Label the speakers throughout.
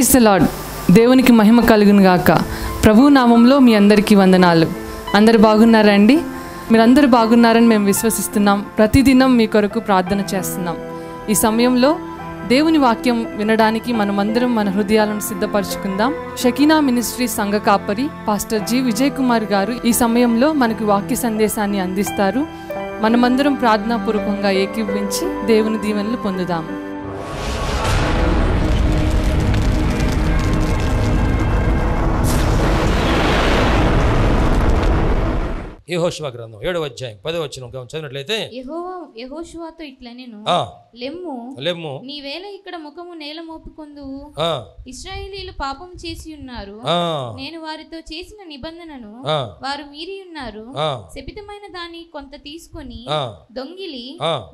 Speaker 1: Praise the lord. దేవునికి మహిమ కలుగును గాక. ప్రభు నామంలో మీ అందరికీ వందనాలు. అందరు బాగున్నారా అండి? మీరందరూ బాగున్నారని మేము విశ్వసిస్తున్నాం. ప్రతిదినం మీ కొరకు ప్రార్థన చేస్తున్నాం. ఈ సమయంలో దేవుని వాక్యం వినడానికి మనమందరం మన హృదయాలను సిద్ధపరచుకుందాం. షకీనా మినిస్ట్రీ సంఘ కాపరి పాస్టర్ జి విజయ్ కుమార్ గారు ఈ సమయంలో మనకు వాక్య సందేశాన్ని అందిస్తారు. మనమందరం ప్రార్థనాపూర్వకంగా ఏకీభవించి దేవుని దీవెనలు పొందుదాం.
Speaker 2: యెహోషువ గ్రంథం 7వ అధ్యాయం 10వ వచనం చదివినట్లయితే,
Speaker 3: యెహోషువతో ఇట్లనెను, లెమ్ము నీవేళ ఇక్కడ ముఖము నేల మోపుకొందువు. ఇశ్రాయేలీయులు పాపం చేసి ఉన్నారు. నేను వారితో చేసిన నిబంధనను వారు మీరి ఉన్నారు. శపితమైన దాన్ని కొంత తీసుకొని దొంగిలి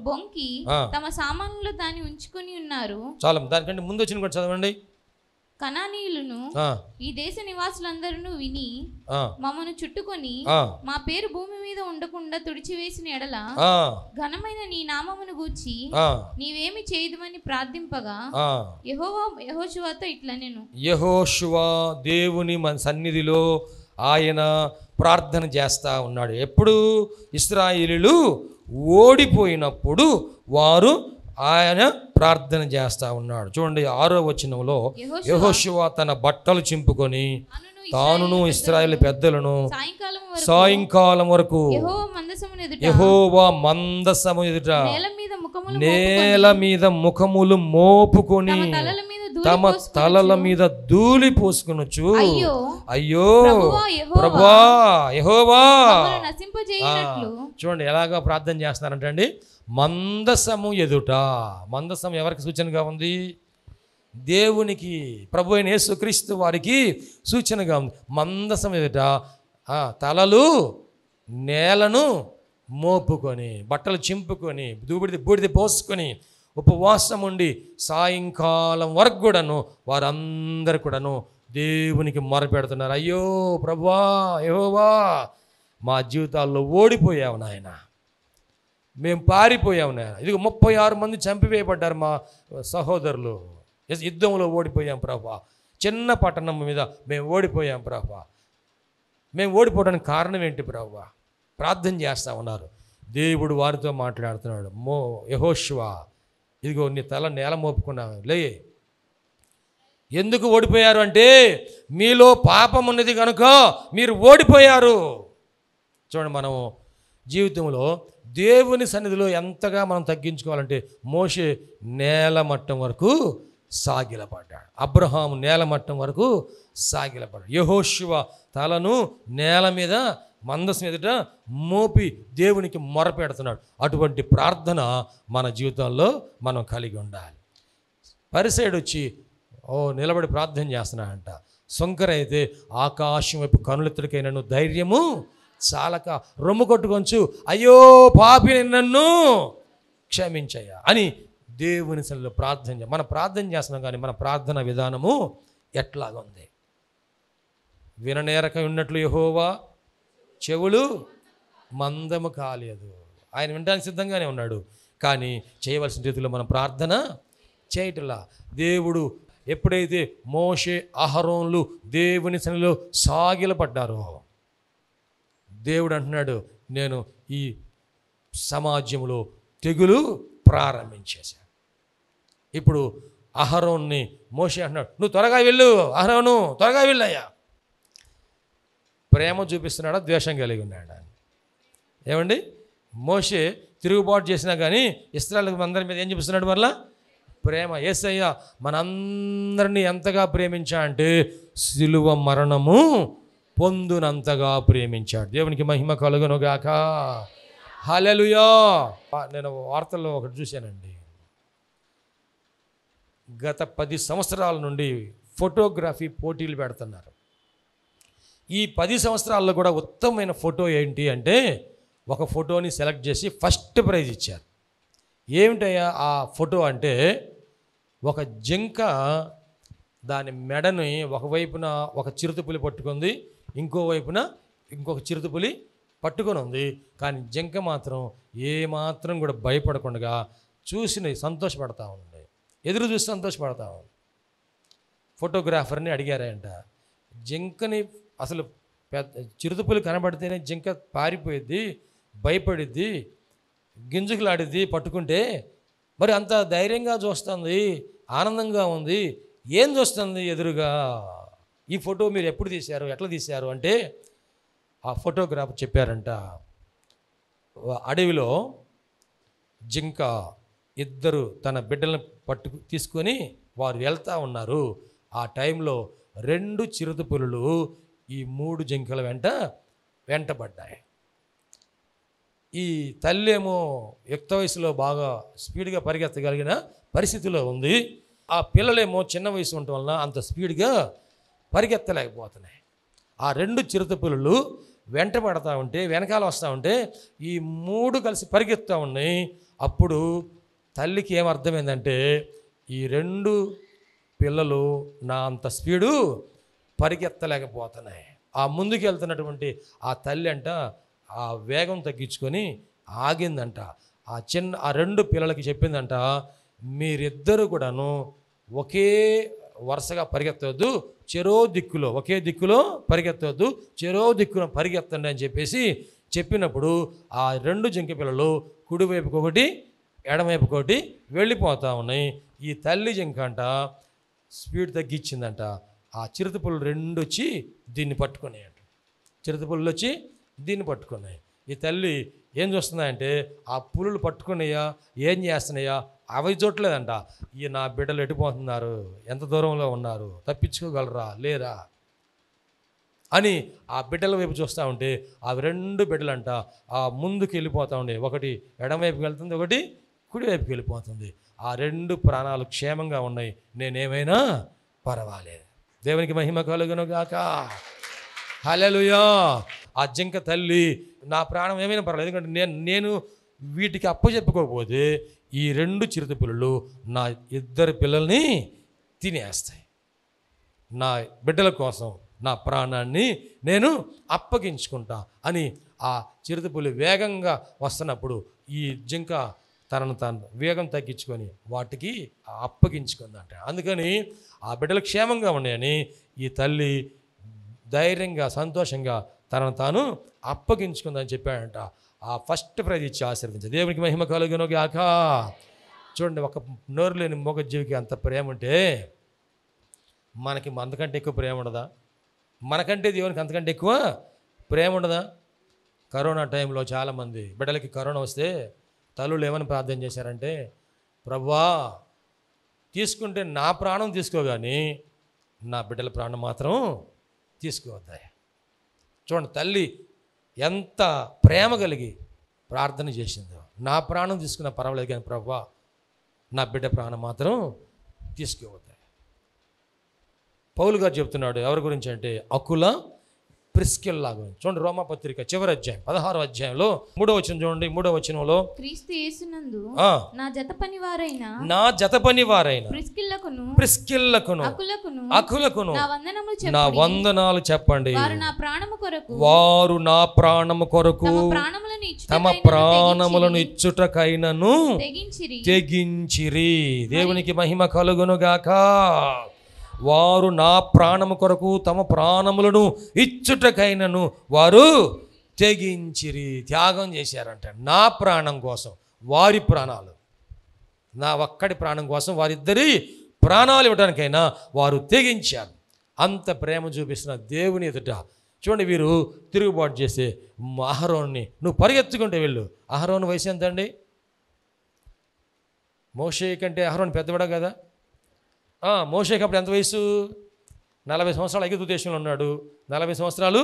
Speaker 3: బొంకి తమ సామానులో దాన్ని ఉంచుకొని ఉన్నారు.
Speaker 2: చాలా దానికంటే ముందు వచ్చిన కూడా చదవండి.
Speaker 3: కనానీయులను ఈ దేశ నివాసులందరూ విని మమ్మను చుట్టుకొని మా పేరు భూమి మీద ఉండకుండా తుడిచివేసిన ఎడల ఘనమైన నీ నామమును గూర్చి నీవేమి చేయదుమని ప్రార్థింపగా యెహోషువతో ఇట్లనెను.
Speaker 2: యెహోషువ దేవుని మన సన్నిధిలో ఆయన ప్రార్థన చేస్తా ఉన్నాడు. ఎప్పుడు ఇశ్రాయేలీయులు ఓడిపోయినప్పుడు వారు ఆయన ప్రార్థన చేస్తా ఉన్నాడు. చూడండి 6వ వచనంలో, యెహోషువ తన బట్టలు చింపుకొని తానును ఇశ్రాయేలు పెద్దలను సాయంకాలం వరకు యెహోవా మందసము ఎదుట నేల మీద ముఖములు మోపుకొని తమ తలల మీద ధూళి పోసుకొనొచ్చు. అయ్యో ప్రభువా యెహోవా. చూడండి ఎలాగా ప్రార్థన చేస్తున్నారంటే అండి, మందసము ఎదుట. మందసం ఎవరికి సూచనగా ఉంది? దేవునికి, ప్రభు అయిన యేసుక్రీస్తు వారికి సూచనగా ఉంది. మందసం ఎదుట తలలు నేలను మోపుకొని బట్టలు చింపుకొని బూడిద పోసుకొని ఉపవాసం ఉండి సాయంకాలం వరకు కూడాను వారందరూ కూడాను దేవునికి మొరపెడుతున్నారు. అయ్యో ప్రభువా యెహోవా, మా జీవితాల్లో ఓడిపోయావు నాయన, మేము పారిపోయాము నాయన. ఇదిగో 36 మంది చంపివేయబడ్డారు మా సహోదరులు, యుద్ధంలో ఓడిపోయాం ప్రభా. చిన్న పట్టణం మీద మేము ఓడిపోయాం ప్రభా. మేము ఓడిపోవడానికి కారణం ఏంటి ప్రభా? ప్రార్థన చేస్తూ ఉన్నారు. దేవుడు వారితో మాట్లాడుతున్నాడు. యెహోషువ, ఇదిగో నీ తల నేల మోపుకున్నావు, లే. ఎందుకు ఓడిపోయారు అంటే మీలో పాపం ఉన్నది కనుక మీరు ఓడిపోయారు. చూడండి, మనం జీవితంలో దేవుని సన్నిధిలో ఎంతగా మనం తగ్గించుకోవాలంటే, మోషే నేలమట్టం వరకు సాగిలపడ్డాడు. అబ్రహాము నేలమట్టం వరకు సాగిలపడ్డాడు. యెహోషువ తలను నేల మీద మందసం ఎదుట మోపి దేవునికి మొరపెడుతున్నాడు. అటువంటి ప్రార్థన మన జీవితంలో మనం కలిగి ఉండాలి. పరిసైడు వచ్చి నిలబడి ప్రార్థన చేస్తున్నాడంట. సొంకరైతే ఆకాశం వైపు కనులెత్తుడికైనను ధైర్యము చాలక రొమ్ము కొట్టుకొంచు, అయ్యో పాపిని నన్ను క్షమించయ్యా అని దేవుని సన్నిధిలో ప్రార్థన మనం ప్రార్థన చేస్తున్నాం. కానీ మన ప్రార్థన విధానము ఎట్లాగుంది? విననేరక ఉన్నట్లు యెహోవా చెవులు మందము కాలేదు. ఆయన వినడానికి సిద్ధంగానే ఉన్నాడు, కానీ చేయవలసిన రీతిలో మనం ప్రార్థన చేయటంలా. దేవుడు ఎప్పుడైతే మోషే అహరోన్లు దేవుని సన్నిధిలో సాగిలపడ్డారో, దేవుడు అంటున్నాడు, నేను ఈ సమాజంలో తెగులు ప్రారంభించేశాను. ఇప్పుడు అహరోన్ని మోషే అంటున్నాడు, నువ్వు త్వరగా వెళ్ళు అహరోను, త్వరగా వెళ్ళయ్యా. ప్రేమ చూపిస్తున్నాడా, ద్వేషం కలిగి ఉన్నాడా? ఏమండి, మోషే తిరుగుబాటు చేసినా కానీ ఇశ్రాయేలు అందరి మీద ఏం చూపిస్తున్నాడు? మరలా ప్రేమ. యేసయ్య మనందరినీ ఎంతగా ప్రేమించా అంటే సిలువ మరణము పొందునంతగా ప్రేమించాడు. దేవునికి మహిమ కలుగును గాక. హల్లెలూయా. నేను వార్తల్లో ఒకటి చూశానండి. గత 10 సంవత్సరాల నుండి ఫోటోగ్రఫీ పోటీలు పెడుతున్నారు. ఈ 10 సంవత్సరాల్లో కూడా ఉత్తమమైన ఫోటో ఏంటి అంటే, ఒక ఫోటోని సెలెక్ట్ చేసి ఫస్ట్ ప్రైజ్ ఇచ్చారు. ఏమిటయ్యా ఆ ఫోటో అంటే, ఒక జింక దాని మెడని ఒకవైపున ఒక చిరుతపులి పట్టుకుంది, ఇంకోవైపున ఇంకొక చిరుతపులి పట్టుకొని ఉంది. కానీ జింక మాత్రం ఏమాత్రం కూడా భయపడకుండా చూసి సంతోషపడతా ఉంది, ఎదురు చూసి సంతోషపడతా ఉంది. ఫోటోగ్రాఫర్ని అడిగారంట, జింకని అసలు పెద్ద చిరుతపులి కనబడితేనే జింక పారిపోయిద్ది, భయపడిద్ది, గింజుకులాడిద్ది పట్టుకుంటే, మరి అంత ధైర్యంగా చూస్తుంది, ఆనందంగా ఉంది, ఏం చూస్తుంది ఎదురుగా? ఈ ఫోటో మీరు ఎప్పుడు తీశారు, ఎట్లా తీశారు అంటే ఆ ఫోటోగ్రాఫర్ చెప్పారంట, అడవిలో జింక ఇద్దరు తన బిడ్డలను తీసుకొని వారు వెళ్తూ ఉన్నారు. ఆ టైంలో 2 చిరుతపులులు ఈ 3 జింకల వెంటబడ్డాయి. ఈ తల్లి ఏమో యుక్త వయసులో బాగా స్పీడ్గా పరిగెత్తగలిగిన పరిస్థితిలో ఉంది. ఆ పిల్లలేమో చిన్న వయసు ఉండటం వలన అంత స్పీడ్గా పరిగెత్తలేకపోతున్నాయి. ఆ 2 చిరుతపులులు వెంటబడతా ఉంటే, వెనకాల వస్తూ ఉంటే ఈ 3 కలిసి పరిగెత్తుతూ ఉన్నాయి. అప్పుడు తల్లికి ఏమర్థమైందంటే, ఈ 2 పిల్లలు నా అంత స్పీడు పరిగెత్తలేకపోతున్నాయి. ఆ ముందుకు వెళ్తున్నటువంటి ఆ తల్లి అంట ఆ వేగం తగ్గించుకొని ఆగిందంట. ఆ 2 పిల్లలకి చెప్పిందంట, మీరిద్దరూ కూడాను ఒకే వరుసగా పరిగెత్తవద్దు, ఒకే దిక్కులో పరిగెత్తవద్దు, చెరో దిక్కున పరిగెత్తండి అని చెప్పినప్పుడు ఆ 2 జింక పిల్లలు కుడివైపుకి ఒకటి, ఎడమవైపుకి ఒకటి వెళ్ళిపోతూ ఉన్నాయి. ఈ తల్లి జింక అంట స్పీడ్ తగ్గించిందంట. ఆ చిరుతపుల్లు 2 వచ్చి దీన్ని పట్టుకున్నాయంట. చిరుతపుల్లు వచ్చి దీన్ని పట్టుకున్నాయి. ఈ తల్లి ఏం చూస్తున్నాయంటే, ఆ పులులు పట్టుకున్నాయా, ఏం చేస్తున్నాయా అవి చూడలేదంట. ఈ నా బిడ్డలు ఎటుపోతున్నారు, ఎంత దూరంలో ఉన్నారు, తప్పించుకోగలరా లేరా అని ఆ బిడ్డల వైపు చూస్తూ ఉంటే ఆ 2 బిడ్డలంట ఆ ముందుకు వెళ్ళిపోతూ ఉండే, ఒకటి ఎడమవైపుకి వెళ్తుంది, ఒకటి కుడివైపుకి వెళ్ళిపోతుంది. ఆ 2 ప్రాణాలు క్షేమంగా ఉన్నాయి, నేనేమైనా పర్వాలేదు. దేవునికి మహిమ కలుగును గాక. హల్లెలూయా. ఆ జింక తల్లి నా ప్రాణం ఏమైనా పర్వాలేదు, ఎందుకంటే నేను వీటికి అప్పచెప్పుకోకపోతే ఈ 2 చిరుతపులులు నా 2 పిల్లల్ని తినేస్తాయి. నా బిడ్డల కోసం నా ప్రాణాన్ని నేను అప్పగించుకుంటా అని ఆ చిరుతపులి వేగంగా వస్తున్నప్పుడు ఈ జింక తనను తాను వేగం తగ్గించుకొని వాటికి అప్పగించుకుందంట. అందుకని ఆ బిడ్డలు క్షేమంగా ఉన్నాయని ఈ తల్లి ధైర్యంగా సంతోషంగా తనను తాను అప్పగించుకుందని చెప్పాడంట. ఆ ఫస్ట్ ప్రైజ్ ఇచ్చి ఆశీర్వదించారు. దేవునికి మహిమ కలుగును గాక. చూడండి, ఒక నోరు లేని మూగజీవికి అంత ప్రేమ ఉంటే మనకి అంతకంటే ఎక్కువ ప్రేమ ఉండదా? మనకంటే దేవునికి అంతకంటే ఎక్కువ ప్రేమ ఉండదా? కరోనా టైంలో చాలామంది బిడ్డలకి కరోనా వస్తే తల్లులు ఏమని ప్రార్థన చేశారంటే, ప్రభువా తీసుకుంటే నా ప్రాణం తీసుకోగాని నా బిడ్డల ప్రాణం మాత్రం తీసుకోవద్దాయి. చూడండి, తల్లి ఎంత ప్రేమ కలిగి ప్రార్థన చేసిందో, నా ప్రాణం తీసుకున్న పర్వాలేదు కానీ ప్రభువా నా బిడ్డ ప్రాణం మాత్రం తీసుకోవద్దాయి. పౌలు గారు చెప్తున్నాడు ఎవరి గురించి అంటే అకుల ప్రిస్కిల్లా గురించి. చూడండి, రోమాపత్రిక చివరి అధ్యాయం 16వ అధ్యాయంలో 3వ వచనం చూడండి. 3వ వచనంలో,
Speaker 3: క్రీస్తు యేసునందు నా జత పని వారైన ప్రిస్కిల్లకును అకులకును నా వందనాలు చెప్పండి. వారు నా ప్రాణము కొరకు తమ ప్రాణములను ఇచ్చుటకైనను తెగించిరి. దేవునికి మహిమ కలుగును గాక. వారు నా ప్రాణము కొరకు తమ ప్రాణములను ఇచ్చుటకైనను వారు తెగించిరి, త్యాగం చేశారంట. నా ప్రాణం కోసం వారి ప్రాణాలు, నా ఒక్కడి ప్రాణం కోసం వారిద్దరి ప్రాణాలు ఇవ్వడానికైనా వారు తెగించారు. అంత ప్రేమ చూపిస్తున్న దేవుని ఎదుట చూడండి, వీరు తిరుగుబాటు చేసే అహరోన్ని నువ్వు పరిగెత్తుకుంటే వెళ్ళు. అహరోను వయసు ఎంత అండి? మోషే కంటే అహరోను పెద్దవాడా కదా? మోషేకి అప్పుడు ఎంత వయసు? 40 సంవత్సరాలు ఐగుప్తు దేశంలో ఉన్నాడు, 40 సంవత్సరాలు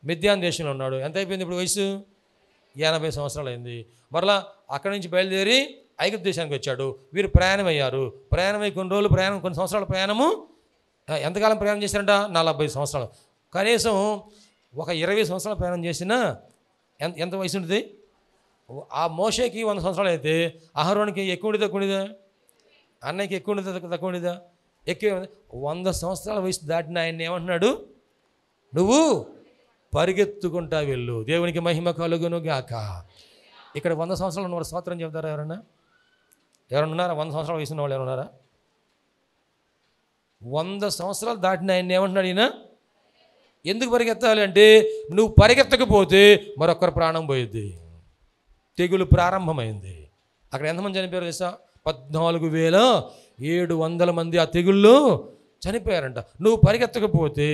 Speaker 3: మిద్యాన్ దేశంలో ఉన్నాడు. ఎంత అయిపోయింది ఇప్పుడు వయసు? 80 సంవత్సరాలు అయింది. మరలా అక్కడి నుంచి బయలుదేరి ఐగుప్తు దేశానికి వచ్చాడు. వీరు ప్రయాణం అయ్యారు. ప్రయాణమై కొన్ని సంవత్సరాల ప్రయాణము. ఎంతకాలం ప్రయాణం చేశారంట? 40 సంవత్సరాలు. కనీసం ఒక 20 సంవత్సరాల ప్రయాణం చేసినా ఎంత వయసు ఉంటుంది? ఆ మోషేకి 100 సంవత్సరాలు అయితే అహరోనికి ఎక్కువ ఉండేదా తక్కువ ఉండేదా? అన్నయ్యకి ఎక్కువ ఉండేదా తక్కువ ఉండేదా? ఎక్కువ. 100 సంవత్సరాల వయసు దాటిన ఆయన ఏమంటున్నాడు? నువ్వు పరిగెత్తుకుంటా వెళ్ళు. దేవునికి మహిమ కలుగును గాక. ఇక్కడ 100 సంవత్సరాలు ఉన్నవారు స్తోత్రం చెబుతారా? ఎవరన్నా ఉన్నారా? 100 సంవత్సరాల వయసు ఉన్న వాళ్ళు ఎవరున్నారా?
Speaker 2: 100 సంవత్సరాలు దాటిన ఆయన ఏమంటున్నాడు ఈయన? ఎందుకు పరిగెత్తాలి అంటే నువ్వు పరిగెత్తకపోతే మరొకరు ప్రాణం పోయింది. తెగులు ప్రారంభమైంది. అక్కడ ఎంతమంది చనిపోయారు తెలుసా? 14,700 మంది ఆ తెగుళ్ళు చనిపోయారంట. నువ్వు పరిగెత్తకపోతే,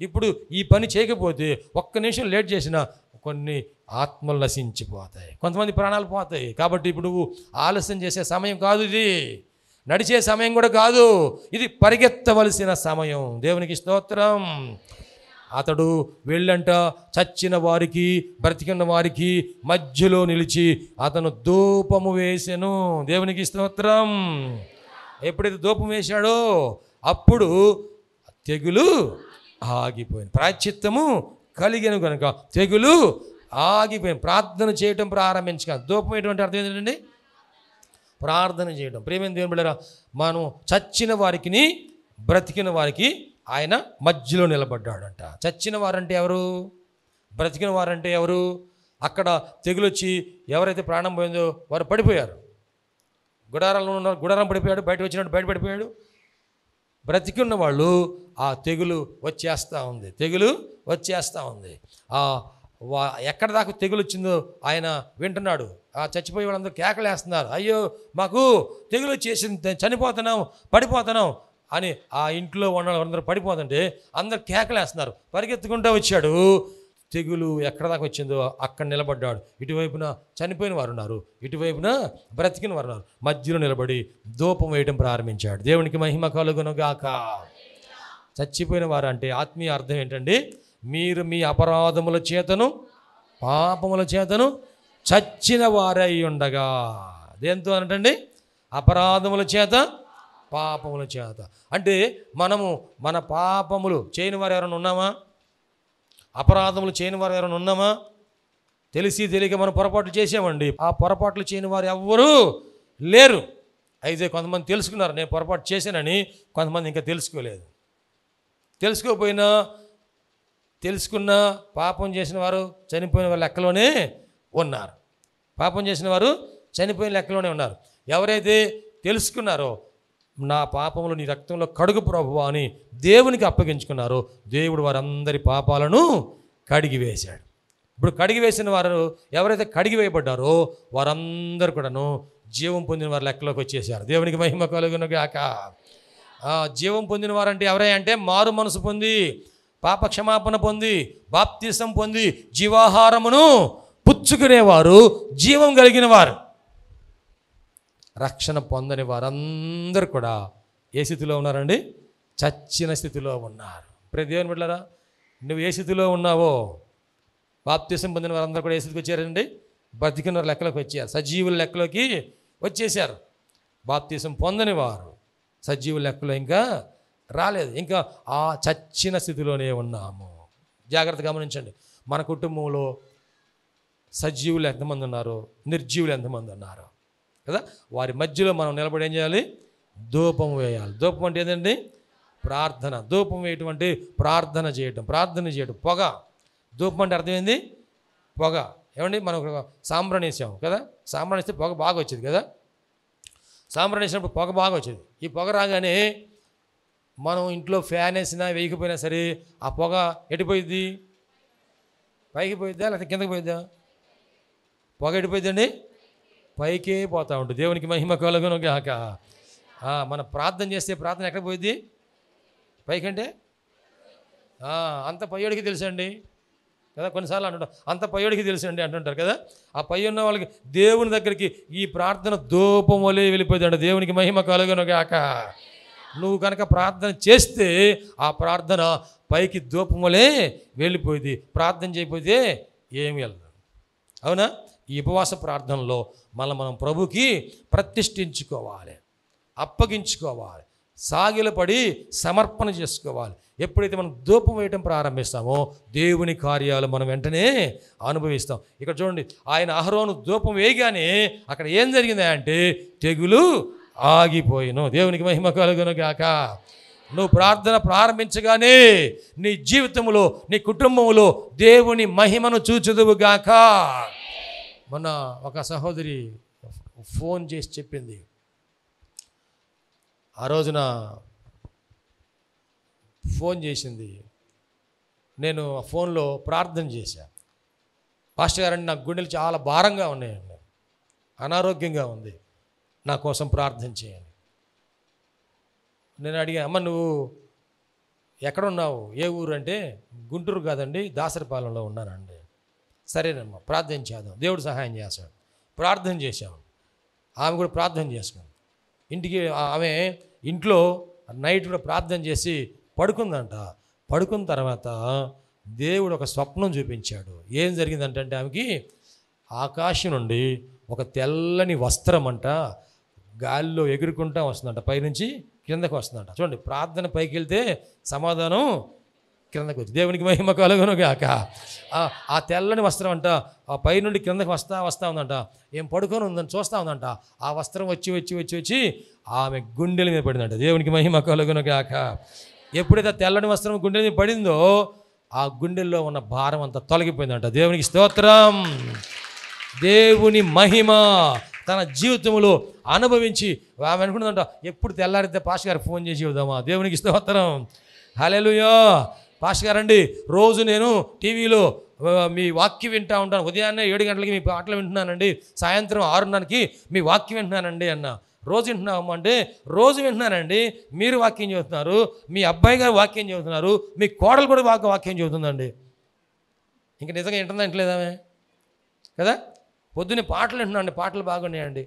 Speaker 2: ఇప్పుడు ఈ పని చేయకపోతే, ఒక్క నిమిషం లేట్ చేసినా కొన్ని ఆత్మలు నశించిపోతాయి, కొంతమంది ప్రాణాలు పోతాయి. కాబట్టి ఇప్పుడు నువ్వు ఆలస్యం చేసే సమయం కాదు, ఇది నడిచే సమయం కూడా కాదు, ఇది పరిగెత్తవలసిన సమయం. దేవునికి స్తోత్రం. అతడు వెళ్ళంట చచ్చిన వారికి బ్రతికిన వారికి మధ్యలో నిలిచి అతను ధూపము వేసెను. దేవునికి స్తోత్రం. ఎప్పుడైతే ధూపం వేశాడో అప్పుడు తెగులు ఆగిపోయింది. ప్రాయశ్చిత్తము కలిగెను కనుక తెగులు ఆగిపోయింది. ప్రార్థన చేయటం ప్రారంభించక ధూపం ఎటువంటి అర్థం ఏంటండి? ప్రార్థన చేయడం. ప్రియమైన దేవుని బిడ్డలారా, మనం చచ్చిన వారికి బ్రతికిన వారికి ఆయన మధ్యలో నిలబడ్డాడంట. చచ్చిన వారంటే ఎవరు? బ్రతికిన వారంటే ఎవరు? అక్కడ తెగులొచ్చి ఎవరైతే ప్రాణం పోయిందో వారు పడిపోయారు. గుడారాల్లో ఉన్న గుడారం పడిపోయాడు, బయట వచ్చినట్టు బయట పడిపోయాడు. బ్రతికున్న వాళ్ళు ఆ తెగులు వచ్చేస్తూ ఉంది, తెగులు వచ్చేస్తూ ఉంది. ఎక్కడ దాకా తెగులు వచ్చిందో ఆయన వింటున్నాడు. ఆ చచ్చిపోయే వాళ్ళందరూ కేకలేస్తున్నారు, అయ్యో మాకు తెగులు వచ్చేసింది, చనిపోతున్నాం, పడిపోతున్నాం అని. ఆ ఇంట్లో ఉన్న వాళ్ళందరూ పడిపోతుంటే అందరు కేకలేస్తున్నారు. పరిగెత్తుకుంటూ వచ్చాడు. తెగులు ఎక్కడ దాకా వచ్చిందో అక్కడ నిలబడ్డాడు. ఇటువైపున చనిపోయిన వారు ఉన్నారు, ఇటువైపున బ్రతికిన వారు ఉన్నారు. మధ్యలో నిలబడి ధూపం వేయడం ప్రారంభించాడు. దేవునికి మహిమ కలుగును గాక. చచ్చిపోయిన వారు అంటే ఆత్మీయ అర్థం ఏంటండి? మీరు మీ అపరాధముల చేతను పాపముల చేతను చచ్చిన వారై ఉండగా. దేంతో అనంటండి? అపరాధముల చేత పాపముల చేత. అంటే మనము మన పాపములు చేయని వారు ఎవరైనా ఉన్నామా? అపరాధములు చేయని వారు ఎవరైనా ఉన్నామా? తెలిసి తెలియక మనం పొరపాట్లు చేసామండి. ఆ పొరపాట్లు చేయని వారు ఎవ్వరూ లేరు. అయితే కొంతమంది తెలుసుకున్నారు నేను పొరపాటు చేశానని, కొంతమంది ఇంకా తెలుసుకోలేదు. తెలుసుకోకపోయినా తెలుసుకున్న పాపం చేసిన వారు చనిపోయిన వారి లెక్కలోనే ఉన్నారు. పాపం చేసిన వారు చనిపోయిన లెక్కలోనే ఉన్నారు. ఎవరైతే తెలుసుకున్నారో నా పాపములు నీ రక్తంలో కడుగు ప్రభువా అని దేవునికి అప్పగించుకున్నారో దేవుడు వారందరి పాపాలను కడిగివేశాడు. ఇప్పుడు కడిగివేసిన వారు ఎవరైతే కడిగివేయబడ్డారో వారందరూ కూడాను జీవం పొందిన వారి లెక్కలోకి వచ్చేసారు. దేవునికి మహిమ కలుగును గాక. జీవం పొందిన వారంటే ఎవరై అంటే మారు మనసు పొంది, పాప క్షమాపణ పొంది, బాప్తిసం పొంది, జీవాహారమును పుచ్చుకునేవారు, జీవం కలిగిన వారు. రక్షణ పొందని వారందరూ కూడా ఏ స్థితిలో ఉన్నారండి? చచ్చిన స్థితిలో ఉన్నారు. ప్రతి దేవుని బిడ్డలారా, నువ్వు ఏ స్థితిలో ఉన్నావో, బాప్తిసం పొందిన వారందరూ కూడా ఏ స్థితికి వచ్చారండి? బతికిన లెక్కలోకి వచ్చారు, సజీవుల లెక్కలోకి వచ్చేసారు. బాప్తిసం పొందని వారు సజీవుల లెక్కలో ఇంకా రాలేదు, ఇంకా ఆ చచ్చిన స్థితిలోనే ఉన్నాము. జాగ్రత్తగా గమనించండి. మన కుటుంబంలో సజీవులు ఎంతమంది ఉన్నారు, నిర్జీవులు ఎంతమంది ఉన్నారు కదా? వారి మధ్యలో మనం నిలబడి ఏం చేయాలి? ధూపం వేయాలి. ధూపం అంటే ఏంటండి? ప్రార్థన. ధూపం వేయటం అంటే ప్రార్థన చేయటం, ప్రార్థన చేయటం. పొగ. ధూపం అంటే అర్థమైంది పొగ. ఏమండి, మనం సాంబ్రాణి వేసాము కదా, సాంబ్రాణి వేస్తే పొగ బాగా వచ్చేది కదా. సాంబ్రాణి వేసినప్పుడు పొగ బాగా వచ్చేది. ఈ పొగ రాగానే మనం ఇంట్లో ఫ్యాన్ వేసినా వేయకపోయినా సరే ఆ పొగ ఎటుపోయిద్ది? పైకి పోయిద్దా లేకపోతే కిందకి పోయిద్దా? పొగ ఎటుపోయిద్దండి? పైకే పోతూ ఉంటుంది. దేవునికి మహిమ కలుగును గాక. మనం ప్రార్థన చేస్తే ప్రార్థన ఎక్కడ పోయిద్ది? పైకంటే అంత పయ్యోడికి తెలుసండి కదా. కొన్నిసార్లు అంటుంటారు అంత పయ్యోడికి తెలుసండి అంటుంటారు కదా. ఆ పై ఉన్న వాళ్ళకి దేవుని దగ్గరికి ఈ ప్రార్థన ధూపం వలె వెళ్ళిపోయిందంట. దేవునికి మహిమ కలుగును గాక. నువ్వు కనుక ప్రార్థన చేస్తే ఆ ప్రార్థన పైకి ధూపం వలె వెళ్ళిపోయింది. ప్రార్థన చేయకపోతే ఏమి వెళ్ళదు. అవునా? ఈ ఉపవాస ప్రార్థనలో మనం ప్రభుకి ప్రతిష్ఠించుకోవాలి, అప్పగించుకోవాలి, సాగిలపడి సమర్పణ చేసుకోవాలి. ఎప్పుడైతే మనం ధూపం వేయటం ప్రారంభిస్తామో దేవుని కార్యాలు మనం వెంటనే అనుభవిస్తాం. ఇక్కడ చూడండి, ఆయన అహరోను ధూపం వేయగానే అక్కడ ఏం జరిగింది అంటే తెగులు ఆగిపోయిను. దేవునికి మహిమ కలుగును గాక. నువ్వు ప్రార్థన ప్రారంభించగానే నీ జీవితంలో, నీ కుటుంబంలో దేవుని మహిమను చూచుదువు గాక. మొన్న ఒక సహోదరి ఫోన్ చేసి చెప్పింది, ఆ రోజున ఫోన్ చేసింది. నేను ఆ ఫోన్లో ప్రార్థన చేశాను. పాస్టర్ గారండి, నాకు గుండెలు చాలా భారంగా ఉన్నాయండి, అనారోగ్యంగా ఉంది, నా కోసం ప్రార్థన చేయండి. నేను అడిగా, అమ్మ నువ్వు ఎక్కడున్నావు, ఏ ఊరు అంటే, గుంటూరు కాదండి, దాసరిపాలెంలో ఉన్నానండి. సరేనమ్మా, ప్రార్థన చేద్దాం, దేవుడు సహాయం చేస్తాడు. ప్రార్థన చేశాము. ఆమె కూడా ప్రార్థన చేసుకుంది. ఇంటికి ఆమె ఇంట్లో నైట్ కూడా ప్రార్థన చేసి పడుకుందంట. పడుకున్న తర్వాత దేవుడు ఒక స్వప్నం చూపించాడు. ఏం జరిగిందంటే ఆమెకి ఆకాశం నుండి ఒక తెల్లని వస్త్రం అంట గాలిలో ఎగురుకుంటా వస్తుందంట, పైనుంచి కిందకు వస్తుందంట. చూడండి, ప్రార్థన పైకి వెళ్తే సమాధానం కిందకు వచ్చి, దేవునికి మహిమ కలుగును గాక. ఆ తెల్లని వస్త్రం అంట ఆ పై నుండి కిందకి వస్తా ఉందంట. ఏం పడుకొని ఉందని చూస్తూ ఉందంట. ఆ వస్త్రం వచ్చి ఆమె గుండెల మీద పడిందంట. దేవునికి మహిమ కలుగును గాక. ఎప్పుడైతే తెల్లని వస్త్రం గుండెల మీద పడిందో ఆ గుండెల్లో ఉన్న భారం అంతా తొలగిపోయిందంట. దేవునికి స్తోత్రం. దేవుని మహిమ తన జీవితంలో అనుభవించి ఆమె అనుకున్నదంట, ఎప్పుడు తెల్లారితే పాస్టర్ గారికి ఫోన్ చేసి ఇవ్వదామా. దేవునికి స్తోత్రం. హల్లెలూయా. పాస్టర్ గారండి, రోజు నేను టీవీలో మీ వాక్యం వింటూ ఉంటాను. ఉదయాన్నే 7 గంటలకి మీ పాటలు వింటున్నానండి, సాయంత్రం 6:30కి మీ వాక్యం వింటున్నానండి అన్న. రోజు వింటున్నాము అంటే, రోజు వింటున్నానండి. మీరు వాక్యం చెబుతున్నారు, మీ అబ్బాయి గారు వాక్యం చెబుతున్నారు, మీ కోడలు కూడా వాక్యం చెబుతుందండి. ఇంకా నిజంగా వింటుందంటలేదామే కదా. పొద్దున్నే పాటలు వింటున్నానండి, పాటలు బాగున్నాయండి.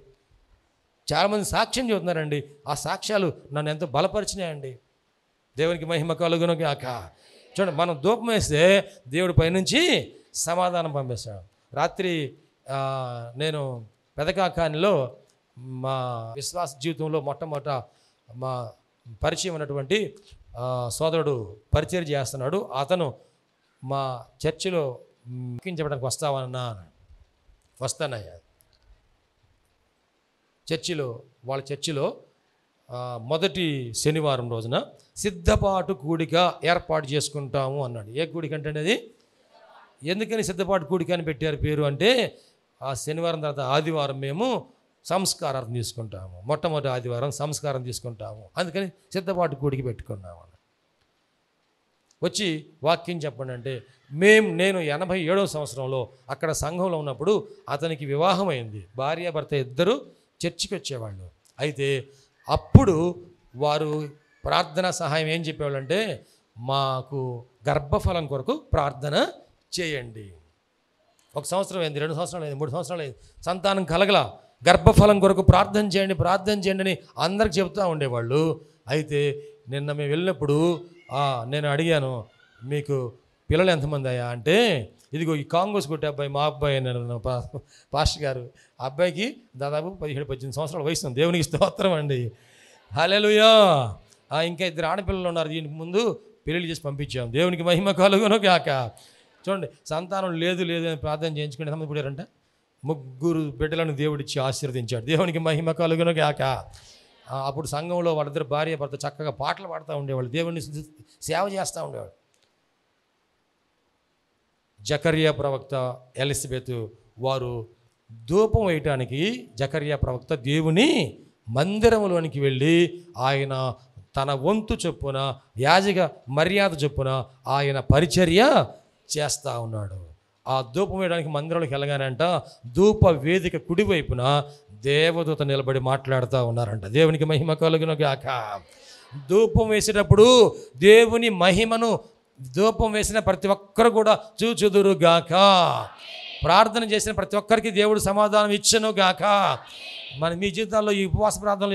Speaker 2: చాలామంది సాక్ష్యం చెబుతున్నారండి, ఆ సాక్ష్యాలు నన్ను ఎంతో బలపరిచినాయండి. దేవునికి మహిమ కలుగును గాక. చూడండి, మనం ధూపం వేస్తే దేవుడి పైనుంచి సమాధానం పంపిస్తాడు. రాత్రి నేను పెదకాకానిలో మా విశ్వాస జీవితంలో మొట్టమొదట మా పరిచయం ఉన్నటువంటి సోదరుడు పరిచయం చేస్తున్నాడు. అతను మా చర్చిలో చెప్పడానికి వస్తానయ్యా. వాళ్ళ చర్చిలో మొదటి శనివారం రోజున సిద్ధపాటు కూడిక ఏర్పాటు చేసుకుంటాము అన్నాడు. ఏ కూడిక అంటే అది? ఎందుకని సిద్ధపాటు కూడిక అని పెట్టారు పేరు అంటే, ఆ శనివారం తర్వాత ఆదివారం మేము సంస్కారం తీసుకుంటాము. మొట్టమొదటి ఆదివారం సంస్కారం తీసుకుంటాము, అందుకని సిద్ధపాటు కూడిక పెట్టుకున్నాము. వచ్చి వాక్యం చెప్పండి అంటే, నేను 87వ సంవత్సరంలో అక్కడ సంఘంలో ఉన్నప్పుడు అతనికి వివాహం అయింది. భార్యాభర్త ఇద్దరు చర్చికి వచ్చేవాళ్ళు. అయితే అప్పుడు వారు ప్రార్థన సహాయం ఏం చెప్పేవాళ్ళు అంటే, మాకు గర్భఫలం కొరకు ప్రార్థన చేయండి. 1 సంవత్సరం అయింది, 2 సంవత్సరాలు అయింది, 3 సంవత్సరాలు అయింది, సంతానం కలగల. గర్భఫలం కొరకు ప్రార్థన చేయండి అని అందరికి చెబుతూ ఉండేవాళ్ళు. అయితే నిన్న మేము వెళ్ళినప్పుడు నేను అడిగాను, మీకు పిల్లలు ఎంతమంది అయ్యా అంటే, ఇదిగో ఈ కాంగోస్ కొట్టే అబ్బాయి మా అబ్బాయి అన్నాడు పాస్టర్ గారు. ఆ అబ్బాయికి దాదాపు 17-18 సంవత్సరాల వయసు ఉంది. దేవునికి స్తోత్రం అండి. హల్లెలూయా. ఇంకా 2 ఆడపిల్లలు ఉన్నారు, దీనికి ముందు పెళ్ళిళ్ళు చేసి పంపించాం. దేవునికి మహిమ కలుగును గాక. చూడండి, సంతానం లేదు అని ప్రార్థన చేయించుకుని ఎంతమంది పుట్టారంట? 3 బిడ్డలను దేవుడిచ్చి ఆశీర్వదించాడు. దేవునికి మహిమ కలుగును గాక. అప్పుడు సంఘంలో వాళ్ళిద్దరు భార్య భర్త చక్కగా పాటలు పాడుతూ ఉండేవాళ్ళు, దేవుడిని సేవ చేస్తూ ఉండేవాళ్ళు. జకర్యా ప్రవక్త, ఎలిజబెత్ వారు ధూపం వేయటానికి జకర్యా ప్రవక్త దేవుని మందిరంలోనికి వెళ్ళి ఆయన తన వంతు చొప్పున యాజక మర్యాద చొప్పున ఆయన పరిచర్య చేస్తూ ఉన్నాడు. ఆ ధూపం వేయడానికి మందిరంలోకి వెళ్ళగానంట, ధూప వేదిక కుడివైపున దేవదూత నిలబడి మాట్లాడుతూ ఉన్నారంట. దేవునికి మహిమ కలుగును గాక. ధూపం వేసేటప్పుడు దేవుని మహిమను ధూపం వేసిన ప్రతి ఒక్కరు కూడా చూచుదురు గాక. ప్రార్థన చేసిన ప్రతి ఒక్కరికి దేవుడు సమాధానం ఇచ్చును గాక. మీ జీవితాల్లో ఈ ఉపవాస ప్రార్థనలు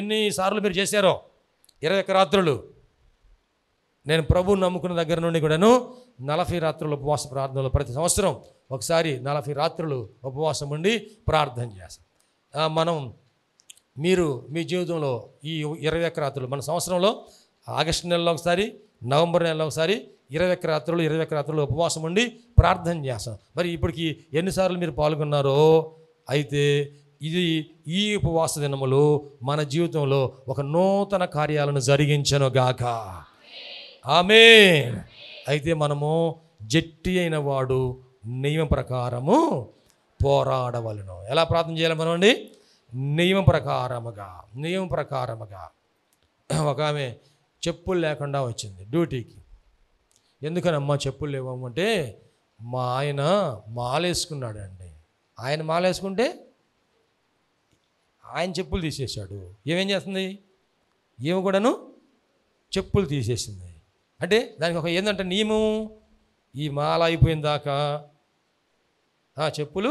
Speaker 2: ఎన్నిసార్లు మీరు చేశారో? 21 రాత్రులు. నేను ప్రభువుని నమ్ముకున్న దగ్గర నుండి కూడాను 40 రాత్రులు ఉపవాస ప్రార్థనలు ప్రతి సంవత్సరం ఒకసారి 40 రాత్రులు ఉపవాసం ఉండి ప్రార్థన చేస్తాం. మీరు మీ జీవితంలో ఈ 21 రాత్రులు, మన సంవత్సరంలో ఆగస్టు నెలలో ఒకసారి, నవంబర్ నెలలో ఒకసారి 21 రాత్రులు ఉపవాసం ఉండి ప్రార్థన చేస్తాం. మరి ఇప్పటికి ఎన్నిసార్లు మీరు పాల్గొన్నారో? అయితే ఈ ఉపవాస దినములు మన జీవితంలో ఒక నూతన కార్యాలను జరిగించను గాక. ఆమేన్. అయితే మనము జట్టి అయిన వాడు నియమ ప్రకారము పోరాడవలను. ఎలా ప్రార్థన చేయాలి మనం అండి? నియమ ప్రకారముగా. ఒక ఆమె చెప్పులు లేకుండా వచ్చింది డ్యూటీకి. ఎందుకనమ్మా చెప్పులు లేవమ్మంటే మా ఆయన మాలేసుకున్నాడండి. ఆయన మాలేసుకుంటే ఆయన చెప్పులు తీసేశాడు. ఏమేం చేస్తుంది? ఏమి కూడాను చెప్పులు తీసేసింది. అంటే దానికి ఒక ఏంటంటే నియమం, ఈ మాల అయిపోయిన దాకా చెప్పులు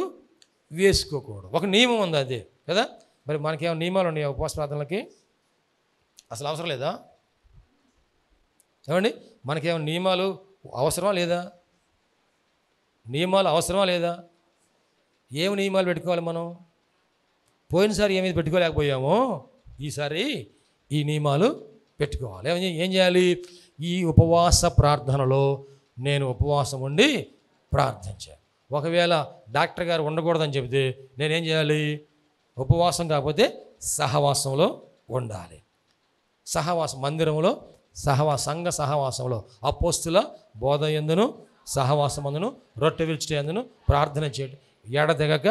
Speaker 2: వేసుకోకూడదు. ఒక నియమం ఉంది అదే కదా. మరి మనకేమైనా నియమాలు ఉన్నాయి ఉపవాస ప్రార్థనలకి? అసలు అవసరం లేదా? ఏమండి, మనకేమైనా నియమాలు అవసరమా లేదా? నియమాలు అవసరమా లేదా? ఏమి నియమాలు పెట్టుకోవాలి మనం? పోయినసారి ఏమీ పెట్టుకోలేకపోయామో ఈసారి ఈ నియమాలు పెట్టుకోవాలి. ఏం చేయాలి? ఈ ఉపవాస ప్రార్థనలో నేను ఉపవాసం ఉండి ప్రార్థించాను. ఒకవేళ డాక్టర్ గారు ఉండకూడదని చెబితే నేనేం చేయాలి? ఉపవాసం కాకపోతే సహవాసంలో ఉండాలి. సహవాసం మందిరంలో సంఘ సహవాసంలో అపోస్తుల బోధ యందును సహవాసమందును రొట్టె విరుచుట యందును ప్రార్థన చేయడం ఎడతెగక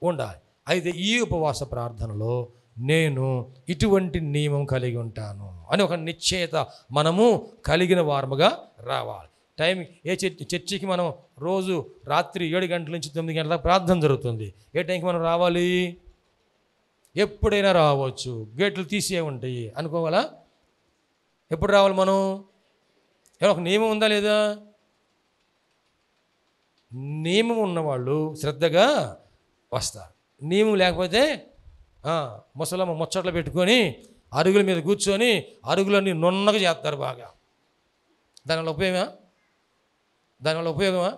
Speaker 2: ఉండాలి. అయితే ఈ ఉపవాస ప్రార్థనలో నేను ఇటువంటి నియమం కలిగి ఉంటాను అని ఒక నిశ్చయత మనము కలిగిన వారముగా రావాలి. టైం చర్చికి మనం రోజు రాత్రి 7 గంటల నుంచి 9 గంటల ప్రార్థన జరుగుతుంది. ఏ టైంకి మనం రావాలి? ఎప్పుడైనా రావచ్చు, గేట్లు తీసే ఉంటాయి అనుకోవాలా? ఎప్పుడు రావాలి మనం? ఒక నియమం ఉందా లేదా? నియమం ఉన్నవాళ్ళు శ్రద్ధగా వస్తారు. నియమం లేకపోతే ముసలమ్మ ముచ్చట్లు పెట్టుకొని అరుగుల మీద కూర్చొని అరుగులన్నీ నున్నగా చేస్తారు బాగా. దానివల్ల ఉపయోగమా?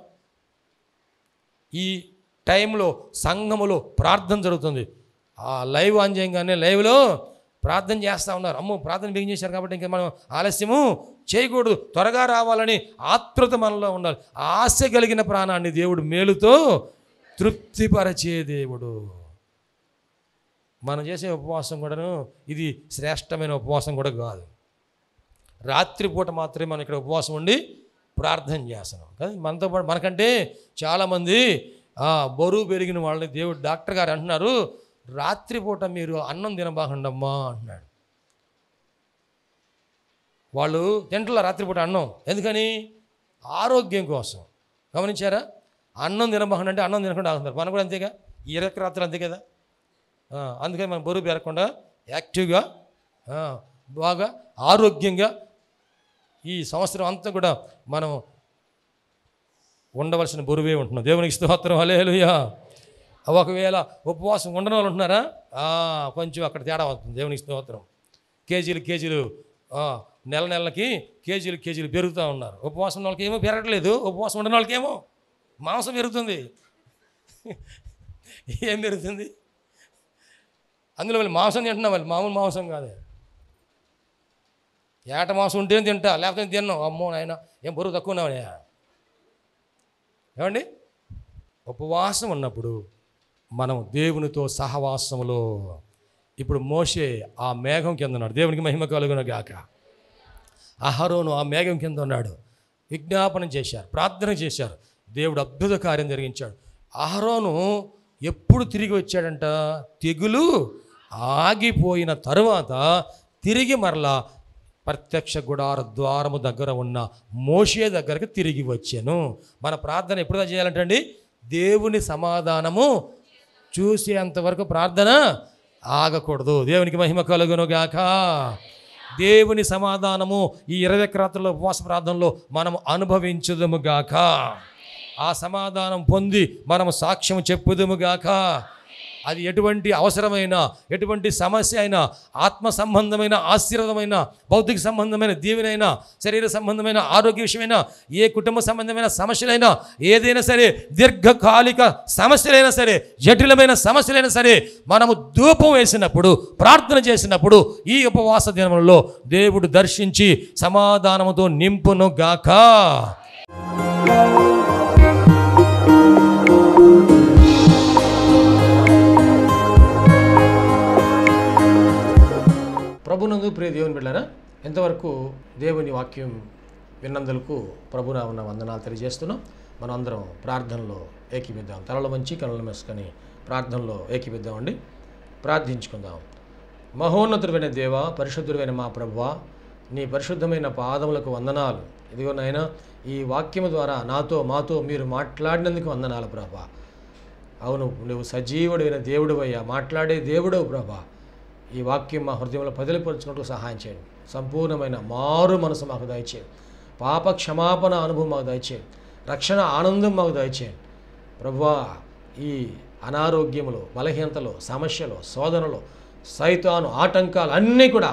Speaker 2: ఈ టైంలో సంఘములో ప్రార్థన జరుగుతుంది. ఆ లైవ్ ఆన్ చేయగానే లైవ్లో ప్రార్థన చేస్తూ ఉన్నారు. అమ్మో ప్రార్థన బిగిన్ చేశారు కాబట్టి ఇంకా మనం ఆలస్యము చేయకూడదు, త్వరగా రావాలని ఆతృత మనలో ఉండాలి. ఆశ కలిగిన ప్రాణాన్ని దేవుడు మేలుతో తృప్తిపరచే దేవుడు. మనం చేసే ఉపవాసం కూడాను ఇది శ్రేష్టమైన ఉపవాసం కూడా కాదు. రాత్రిపూట మాత్రమే మనం ఇక్కడ ఉపవాసం ఉండి ప్రార్థన చేస్తున్నాం కదా. మనతో పాటు మనకంటే చాలామంది బరువు పెరిగిన వాళ్ళని దేవుడు డాక్టర్ గారు అంటున్నారు, రాత్రిపూట మీరు అన్నం తినబాకండమ్మా అంటున్నాడు. వాళ్ళు తింటలా రాత్రిపూట అన్నం. ఎందుకని? ఆరోగ్యం కోసం. గమనించారా? అన్నం తినబాకండి అంటే అన్నం తినకుండా ఆగుతున్నారు. మనం కూడా అంతేగా, ఈ 20 రాత్రులు అంతే కదా. అందుకని మనం బరువు పెరగకుండా యాక్టివ్గా బాగా ఆరోగ్యంగా ఈ సంవత్సరం అంతా కూడా మనం ఉండవలసిన బరువే ఉంటున్నాం. దేవునికి స్తోత్రం, హల్లెలూయా. ఒకవేళ ఉపవాసం ఉండని వాళ్ళు ఉంటున్నారా? కొంచెం అక్కడ తేడా అవుతుంది. దేవునికి స్తోత్రం. కేజీలు నెలకి కేజీలు పెరుగుతూ ఉన్నారు. ఉపవాసం ఉన్న వాళ్ళకి ఏమో పెరగట్లేదు, ఉపవాసం ఉండని వాళ్ళకి ఏమో మాంసం పెరుగుతుంది. ఏం పెరుగుతుంది? అందులో వాళ్ళు మాంసం తింటున్నాం, వాళ్ళు మామూలు మాంసం కాదు. ఏట మాంసం ఉంటే తింటా, లేకపోతే తిన్నాం. అమ్మో నాయన ఏం బరువు తక్కువ ఉన్నావా? ఏమండి, ఉపవాసం ఉన్నప్పుడు మనం దేవునితో సహవాసంలో, ఇప్పుడు మోషే ఆ మేఘం కింద ఉన్నాడు. దేవునికి మహిమ కలుగును గాక. అహరోను ఆ మేఘం కింద ఉన్నాడు. విజ్ఞాపనం చేశారు, ప్రార్థన చేశారు. దేవుడు అద్భుత కార్యం జరిగించాడు. అహరోను ఎప్పుడు తిరిగి వచ్చాడంట? తెగులు ఆగిపోయిన తరువాత తిరిగి మరలా ప్రత్యక్ష గుడార ద్వారము దగ్గర ఉన్న మోషే దగ్గరికి తిరిగి వచ్చాను. మన ప్రార్థన ఎప్పుడుదా చేయాలంటండి? దేవుని సమాధానము చూసేంతవరకు ప్రార్థన ఆగకూడదు. దేవునికి మహిమ కలుగును గాక. దేవుని సమాధానము ఈ 21 రాత్రుల ఉపవాస ప్రార్థనలో మనం అనుభవించుదుము గాక. ఆ సమాధానం పొంది మనము సాక్ష్యం చెప్పుదుము గాక. అది ఎటువంటి అవసరమైన, ఎటువంటి సమస్య అయినా, ఆత్మ సంబంధమైన ఆశీర్వాదమైన, భౌతిక సంబంధమైన దీవెనైనా, శరీర సంబంధమైన ఆరోగ్య విషయమైనా, ఏ కుటుంబ సంబంధమైన సమస్యలైనా, ఏదైనా సరే, దీర్ఘకాలిక సమస్యలైనా సరే, జటిలమైన సమస్యలైనా సరే, మనము ధూపం వేసినప్పుడు, ప్రార్థన చేసినప్పుడు ఈ ఉపవాస దినములలో దేవుడు దర్శించి సమాధానముతో నింపును గాక. ప్రభునందు ప్రియ దేవుని బిడ్డలారా, ఇంతవరకు దేవుని వాక్యం విన్నందులకు ప్రభునామమున వందనాలు తెలియజేస్తున్నాం. మనం అందరం ప్రార్థనలో ఏకీపిద్దాం. తలలు వంచి కనులు మూసుకొని ప్రార్థనలో ఏకీపిద్దామండి. ప్రార్థించుకుందాం. మహోన్నతుడైన దేవ, పరిశుద్ధుడైన మా ప్రభువా,
Speaker 4: నీ పరిశుద్ధమైన పాదములకు వందనాలు. ఇదిగో నాయన, ఈ వాక్యము ద్వారా మాతో మీరు మాట్లాడినందుకు వందనాలు ప్రభా. అవును, నువ్వు సజీవుడైన దేవుడు అయ్యా, మాట్లాడే దేవుడవు ప్రభా. ఈ వాక్యం మా హృదయంలో పదిలిపరుచుకుంటూ సహాయం చేయండి. సంపూర్ణమైన మారు మనసు మాకు దయచేయండి. పాప క్షమాపణ అనుభవం మాకు దయచేయండి. రక్షణ ఆనందం మాకు దయచేయండి ప్రభువా. ఈ అనారోగ్యములు, బలహీనతలు, సమస్యలు, శోధనలు, సైతాను ఆటంకాలు అన్నీ కూడా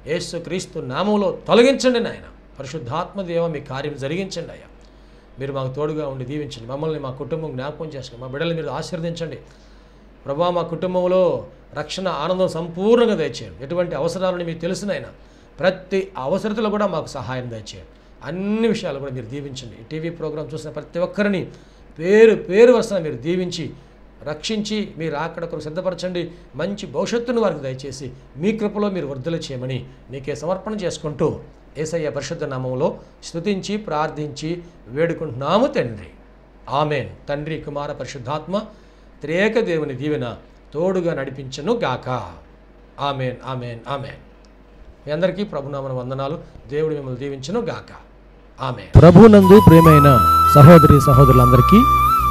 Speaker 4: యేసుక్రీస్తు నామములో తొలగించండి నాయన. పరిశుద్ధాత్మ దేవ, మీ కార్యం జరిగించండి అయ్యా. మీరు మాకు తోడుగా ఉండి దీవించండి. మమ్మల్ని, మా కుటుంబం జ్ఞాపకం చేసుకోండి. మా బిడ్డలు మీరు ఆశీర్వదించండి ప్రభువా. మా కుటుంబంలో రక్షణ ఆనందం సంపూర్ణంగా దయచేయండి. ఎటువంటి అవసరాలని మీకు తెలుసునైనా ప్రతి అవసరతలో కూడా మాకు సహాయం దయచేయండి. అన్ని విషయాలు కూడా మీరు దీవించండి. ఈ టీవీ ప్రోగ్రాం చూసిన ప్రతి ఒక్కరిని పేరు వరుసన మీరు దీవించి రక్షించి మీరు అక్కడ సిద్ధపరచండి. మంచి భవిష్యత్తును వారికి దయచేసి మీ కృపలో మీరు వర్ధలు చేయమని నీకే సమర్పణ చేసుకుంటూ యేసయ్య పరిశుద్ధ నామములో స్తుతించి ప్రార్థించి వేడుకుంటున్నాము తండ్రి. ఆమెన్. తండ్రి, కుమార, పరిశుద్ధాత్మ త్రియేక దేవుని దీవెన తోడుగా నడిపించను గాక. Amen, amen, amen. మీ అందరికీ ప్రభునామన వందనాలు. దేవుడు మిమ్మల్ని దీవించను గాక. ఆమెన్.
Speaker 5: ప్రభునందు ప్రియమైన సహోదరి సహోదరులందరికీ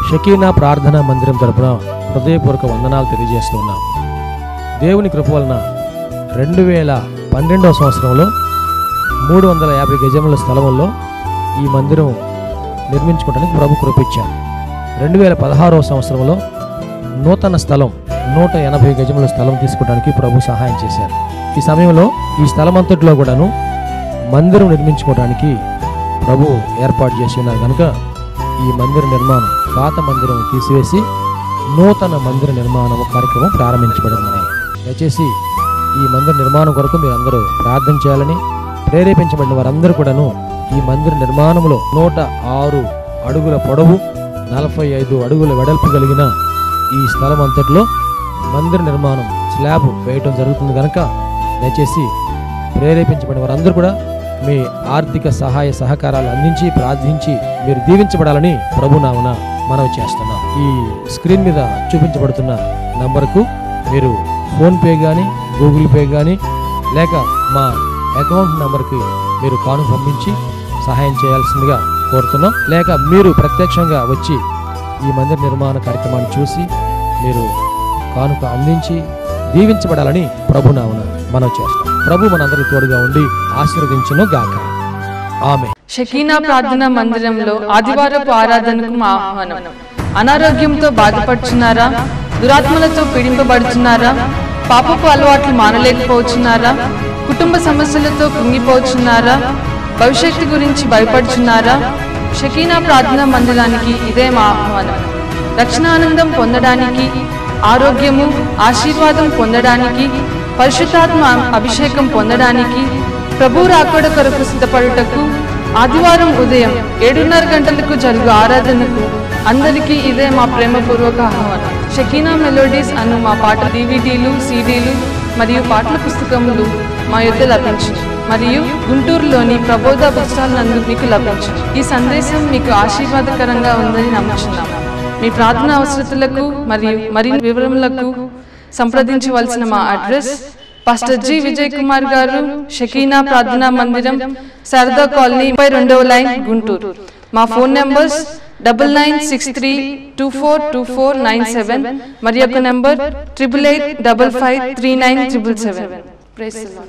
Speaker 5: షకీనా ప్రార్థనా మందిరం తరపున హృదయపూర్వక వందనాలు తెలియజేస్తున్నాం. దేవుని కృప వలన 2012వ సంవత్సరంలో 350 గజముల స్థలంలో ఈ మందిరం నిర్మించుకోవడానికి ప్రభు కృపించారు. 2016వ సంవత్సరంలో నూతన స్థలం 180 గజముల స్థలం తీసుకోవడానికి ప్రభు సహాయం చేశారు. ఈ సమయంలో ఈ స్థలం అంతటిలో కూడాను మందిరం నిర్మించుకోవడానికి ప్రభు ఏర్పాటు చేసి ఉన్నారు కనుక ఈ మందిర నిర్మాణం, పాత మందిరం తీసివేసి నూతన మందిర నిర్మాణం కార్యక్రమం ప్రారంభించబడిందని దయచేసి ఈ మందిర నిర్మాణం కొరకు మీరు అందరూ ప్రార్థన చేయాలని, ప్రేరేపించబడిన వారందరూ కూడాను ఈ మందిర నిర్మాణంలో 106 అడుగుల పొడవు 45 అడుగుల వెడల్పు కలిగిన ఈ స్థలం అంతట్లో మందిర నిర్మాణం స్లాబ్ వేయటం జరుగుతుంది కనుక దయచేసి ప్రేరేపించబడిన వారందరూ కూడా మీ ఆర్థిక సహాయ సహకారాలు అందించి ప్రార్థించి మీరు దీవించబడాలని ప్రభునామన మనవి చేస్తున్నాం. ఈ స్క్రీన్ మీద చూపించబడుతున్న నంబర్కు మీరు ఫోన్పే కానీ, గూగుల్ పే కానీ, లేక మా అకౌంట్ నంబర్కి మీరు కానుక పంపించి సహాయం చేయాల్సిందిగా కోరుతున్నాం. లేక మీరు ప్రత్యక్షంగా వచ్చి ఈ మందిర నిర్మాణ కార్యక్రమాన్ని చూసి మీరు కానుక అందించి దీవించబడాలని ప్రభునామన మనం చేస్తాం. ప్రభు మనందరికీ తోడుగా ఉండి ఆశీర్వదించును గాక. ఆమెన్.
Speaker 1: షకీనా ప్రార్థనా మందిరంలో ఆదివారపు ఆరాధనకు మా ఆహ్వానం. అనారోగ్యంతో బాధపడుచున్నారా? దురాత్మలతో పీడింపబడుచున్నారా? పాపపు అలవాట్లు మానలేకపోతున్నారా? కుటుంబ సమస్యలతో కృంగిపోతున్నారా? భవిష్యత్తు గురించి భయపడుచున్నారా? షకీనా ప్రార్థనా మందిరానికి ఇదే మా ఆహ్వానం. రక్షణానందం పొందడానికి, ఆరోగ్యము, ఆశీర్వాదం పొందడానికి, పరిశుద్ధాత్మ అభిషేకం పొందడానికి, ప్రభు రాకడ కొరకు సిద్ధపడుటకు ఆదివారం ఉదయం 7:30 గంటలకు జరుగు ఆరాధనకు అందరికీ ఇదే మా ప్రేమపూర్వక ఆహ్వానం. షకీనా మెలోడీస్ అను మా పాట DVDలు, CDలు మరియు పాటల పుస్తకములు మా యొద్ద లభించును మరియు గుంటూరులోని ప్రబోధ బుక్స్టాల్ నందు మీకు లభించును. ఈ సందేశం మీకు ఆశీర్వాదకరంగా ఉందని నమ్ముచున్నాం. మీ ప్రార్థన అవసరతలకు మరియు మరిన్ని వివరములకు సంప్రదించవలసిన మా address pastor G. Vijay Kumar గారు, షకీనా ప్రార్థనా మందిరం, శారదా కాలనీ, 32వ లైన్, గుంటూరు. మా ఫోన్ నంబర్స్ 9963242497 మరియు ఒక నంబర్ 8885539777. Praise the lord.